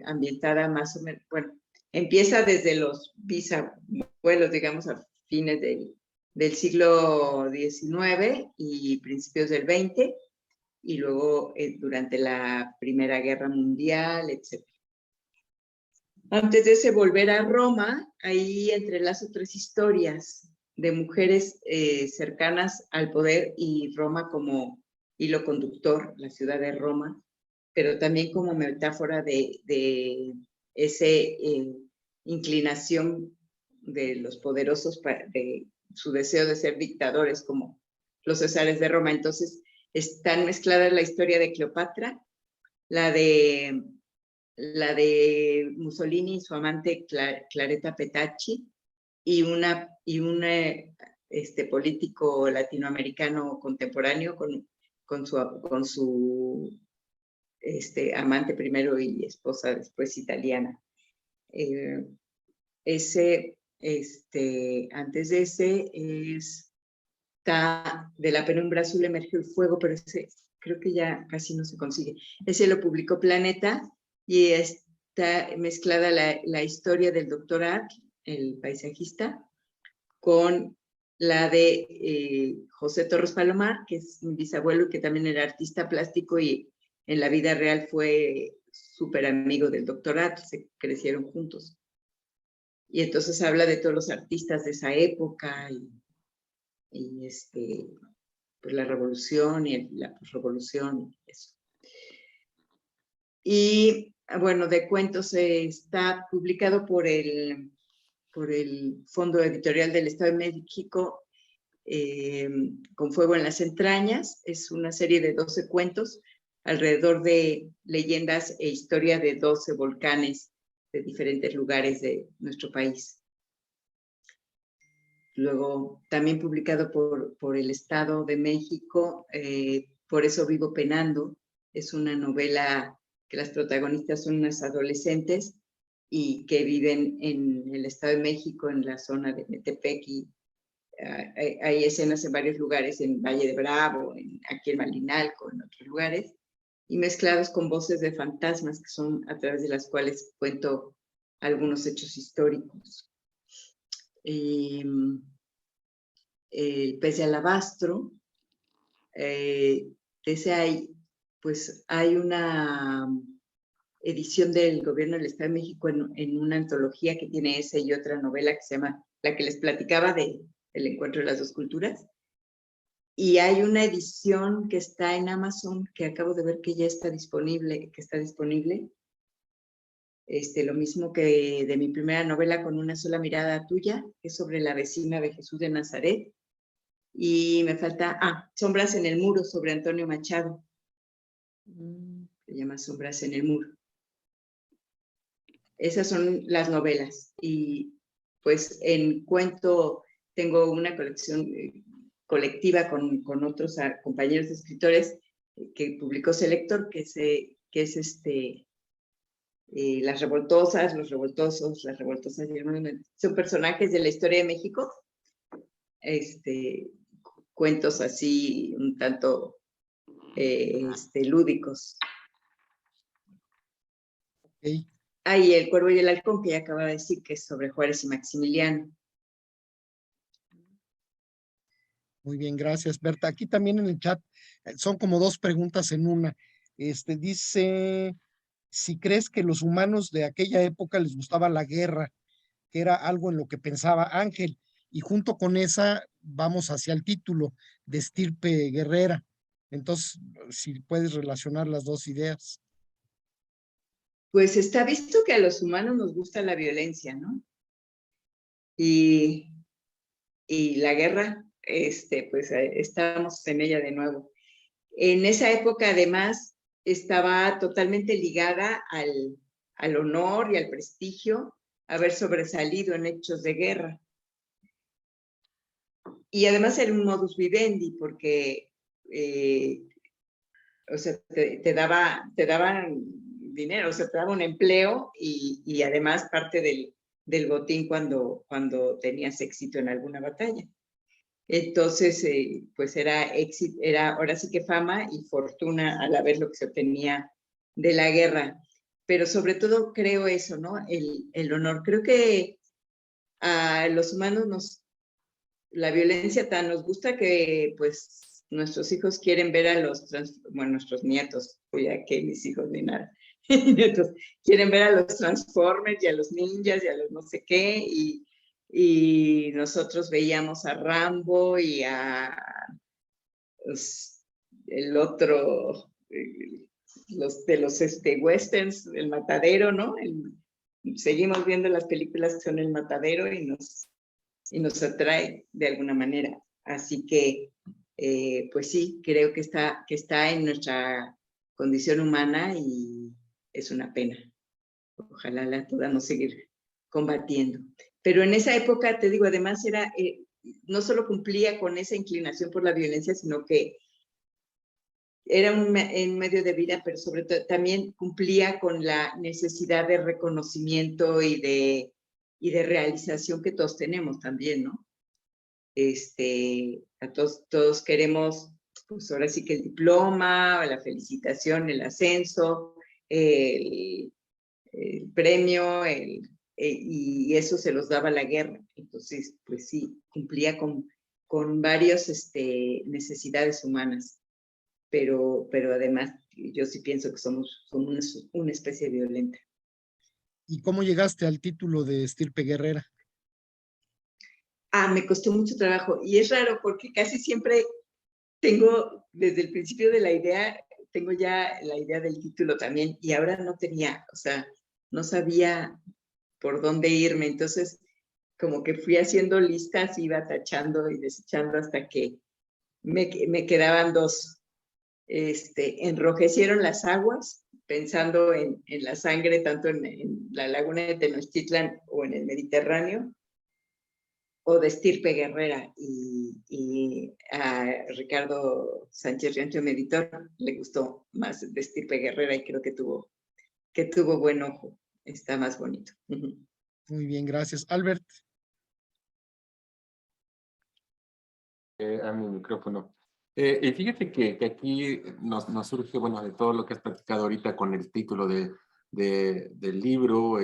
ambientada más o menos, bueno, empieza desde los bisabuelos, digamos, a fines del siglo XIX y principios del XX, y luego durante la Primera Guerra Mundial, etc. Antes de ese volver a Roma, ahí entrelazo 3 historias de mujeres cercanas al poder y Roma como hilo conductor, la ciudad de Roma, pero también como metáfora de esa inclinación de los poderosos, de su deseo de ser dictadores como los cesares de Roma. Entonces, están mezcladas la historia de Cleopatra, la de Mussolini y su amante Claretta Petacci, y un político latinoamericano contemporáneo con su amante primero y esposa después italiana. Antes de ese está De la penumbra azul emergió el fuego, pero ese creo que ya casi no se consigue. Ese lo publicó Planeta y está mezclada la historia del doctor Art, el paisajista, con la de José Torres Palomar, que es mi bisabuelo y que también era artista plástico y en la vida real fue súper amigo del doctor Art, se crecieron juntos. Y entonces habla de todos los artistas de esa época y pues la revolución y la posrevolución, eso. Y bueno, de cuentos está publicado por el Fondo Editorial del Estado de México, Con fuego en las entrañas. Es una serie de 12 cuentos alrededor de leyendas e historia de 12 volcanes de diferentes lugares de nuestro país. Luego, también publicado por el Estado de México, Por eso vivo penando. Es una novela que las protagonistas son unas adolescentes y que viven en el Estado de México, en la zona de Metepec, y hay escenas en varios lugares, en Valle de Bravo, aquí en Malinalco, en otros lugares, y mezclados con voces de fantasmas, que son a través de las cuales cuento algunos hechos históricos. El pez de alabastro, ese hay una edición del gobierno del Estado de México en una antología que tiene esa y otra novela que se llama, la que les platicaba del encuentro de las 2 culturas. Y hay una edición que está en Amazon, que acabo de ver que ya está disponible, lo mismo que de mi primera novela, Con una sola mirada tuya, que es sobre la vecina de Jesús de Nazaret. Y me falta, Sombras en el muro, sobre Antonio Machado. Se llama Sombras en el muro. Esas son las novelas. Y pues en cuento tengo una colección colectiva con otros compañeros escritores que publicó Selector, que es Las revoltosas, los revoltosos, las revoltosas y el mundo. Son personajes de la historia de México. Cuentos así un tanto lúdicos. Okay. Y El cuervo y el halcón, que ya acaba de decir, que es sobre Juárez y Maximiliano. Muy bien, gracias, Berta. Aquí también en el chat son como 2 preguntas en una. Dice, si crees que los humanos de aquella época les gustaba la guerra, que era algo en lo que pensaba Ángel, y junto con esa vamos hacia el título de estirpe guerrera. Entonces, si puedes relacionar las 2 ideas. Pues está visto que a los humanos nos gusta la violencia, ¿no? Y la guerra, pues estamos en ella de nuevo. En esa época, además, estaba totalmente ligada al honor y al prestigio haber sobresalido en hechos de guerra. Y además era un modus vivendi, porque o sea, te daban dinero, o sea, te daba un empleo y además parte del botín cuando tenías éxito en alguna batalla. Entonces, pues era éxito, era ahora sí que fama y fortuna a la vez lo que se obtenía de la guerra. Pero sobre todo creo eso, ¿no? El honor. Creo que a los humanos la violencia tan nos gusta que pues nuestros hijos quieren ver a bueno, nuestros nietos, ya que mis hijos ni nada, nietos, quieren ver a los Transformers y a los ninjas y a los no sé qué, y nosotros veíamos a Rambo y a pues, el otro, los de los westerns, el Matadero, ¿no? Seguimos viendo las películas que son el Matadero y nos atrae de alguna manera. Así que, pues sí, creo que está en nuestra condición humana y es una pena. Ojalá la podamos seguir combatiendo. Pero en esa época, te digo, además era, no solo cumplía con esa inclinación por la violencia, sino que era en medio de vida, pero sobre todo también cumplía con la necesidad de reconocimiento y de realización que todos tenemos también, ¿no? A todos queremos, pues ahora sí que el diploma, la felicitación, el ascenso, el premio, y eso se los daba la guerra. Entonces, pues sí, cumplía con varias necesidades humanas. Pero además yo sí pienso que somos una especie violenta. ¿Y cómo llegaste al título de Estirpe Guerrera? Me costó mucho trabajo y es raro porque casi siempre tengo, desde el principio de la idea, tengo ya la idea del título también y ahora no tenía, o sea, no sabía por dónde irme, entonces como que fui haciendo listas, iba tachando y desechando hasta que me quedaban dos. Enrojecieron las aguas, pensando en la sangre, tanto en la laguna de Tenochtitlan o en el Mediterráneo, o de Estirpe Guerrera. Y a Ricardo Sánchez Riancho, mi editor, le gustó más de Estirpe Guerrera y creo que tuvo buen ojo. Está más bonito. Muy bien, gracias. Albert. A mi micrófono. Y fíjate que aquí nos surge, bueno, de todo lo que has platicado ahorita con el título del libro,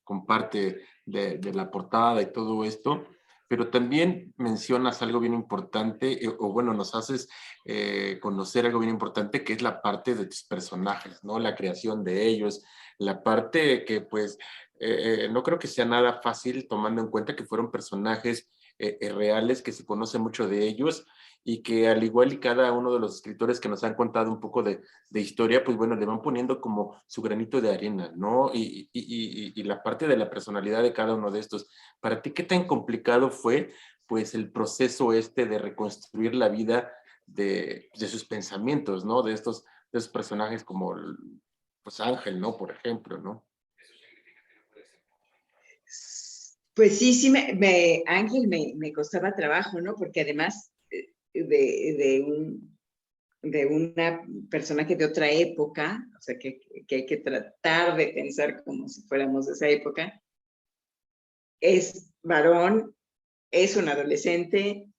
con parte de la portada y todo esto, pero también mencionas algo bien importante, o bueno, nos haces conocer algo bien importante, que es la parte de tus personajes, ¿no? La creación de ellos, la parte que pues no creo que sea nada fácil tomando en cuenta que fueron personajes reales, que se conoce mucho de ellos y que al igual y cada uno de los escritores que nos han contado un poco de historia, pues bueno, le van poniendo como su granito de arena, ¿no? Y la parte de la personalidad de cada uno de estos. ¿Para ti qué tan complicado fue, pues, el proceso de reconstruir la vida de sus pensamientos, ¿no? De esos personajes como, pues, Ángel, ¿no? Por ejemplo, ¿no? Pues sí, Ángel me costaba trabajo, ¿no? Porque además de una personaje de otra época, o sea, que hay que tratar de pensar como si fuéramos de esa época, es varón, es un adolescente,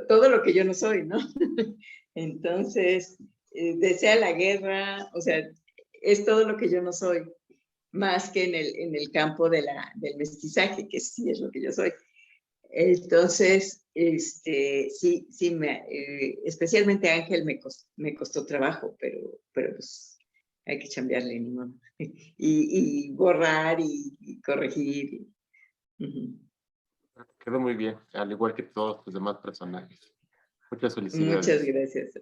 todo lo que yo no soy, ¿no? Entonces, desea la guerra, o sea, es todo lo que yo no soy, más que en el campo del mestizaje, que sí es lo que yo soy. Entonces, sí, especialmente Ángel me costó trabajo, pero pues hay que chambearle, ni modo. Y borrar y corregir. Quedó muy bien, al igual que todos los demás personajes. Muchas felicidades. Muchas gracias.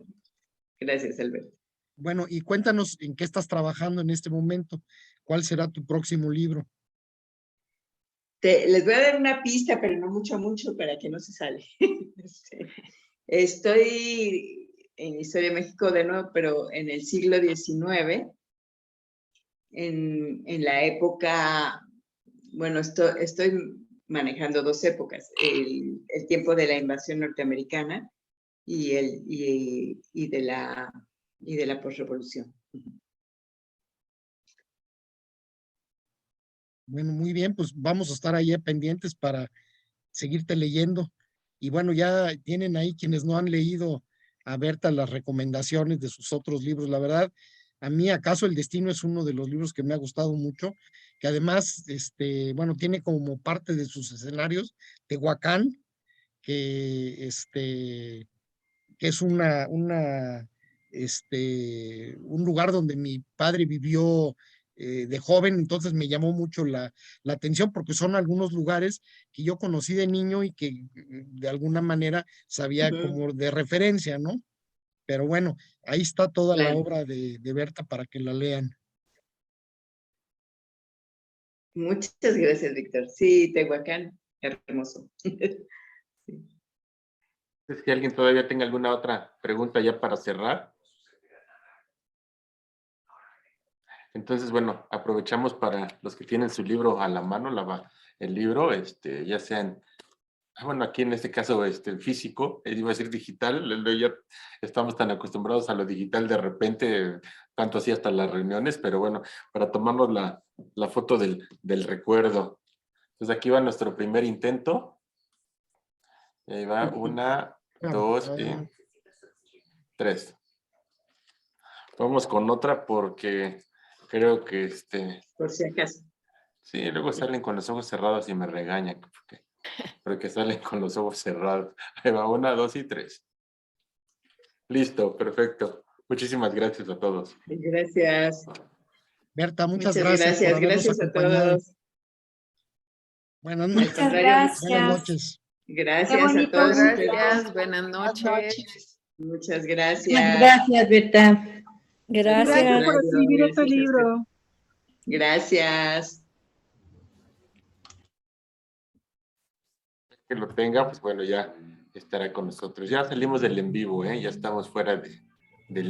Gracias, Alberto. Bueno, y cuéntanos en qué estás trabajando en este momento. ¿Cuál será tu próximo libro? Les voy a dar una pista, pero no mucho, para que no se sale. Estoy en Historia de México de nuevo, pero en el siglo XIX, en la época, bueno, estoy manejando dos épocas, el tiempo de la invasión norteamericana y de la posrevolución. Bueno, muy bien, pues vamos a estar ahí pendientes para seguirte leyendo. Y bueno, ya tienen ahí quienes no han leído a Berta las recomendaciones de sus otros libros. La verdad, A mí, ¿acaso el destino? Es uno de los libros que me ha gustado mucho, que además, bueno, tiene como parte de sus escenarios Tehuacán, que es un lugar donde mi padre vivió de joven, entonces me llamó mucho la atención porque son algunos lugares que yo conocí de niño y que de alguna manera sabía como de referencia, ¿no? Pero bueno, ahí está toda la Claro. obra de Berta para que la lean. Muchas gracias, Víctor. Sí, Tehuacán, hermoso. Es que alguien todavía tenga alguna otra pregunta ya para cerrar. Entonces, bueno, aprovechamos para los que tienen su libro a la mano, el libro, ya sean, bueno, aquí en este caso, físico, iba a decir digital, ya estamos tan acostumbrados a lo digital de repente, tanto así hasta las reuniones, pero bueno, para tomarnos la foto del recuerdo. Entonces aquí va nuestro primer intento. Y ahí va 1, 2 y 3. Vamos con otra porque creo que Por si acaso. sí, luego salen con los ojos cerrados y me regañan porque salen con los ojos cerrados. Ahí va 1, 2 y 3. Listo, perfecto. Muchísimas gracias a todos. Gracias. Berta, muchas Muchas gracias por habernos gracias a acompañado. todos. Buenas Al noches. contrario, Buenas Gracias. noches. gracias a bonito todos ustedes. Gracias, buenas noches. Muchas Muchas gracias. gracias, Berta. Al Gracias. Gracias por contrario, escribir este gracias a usted. libro. Gracias. Que lo tenga, pues bueno, ya estará con nosotros. Ya salimos del en vivo, ya estamos fuera del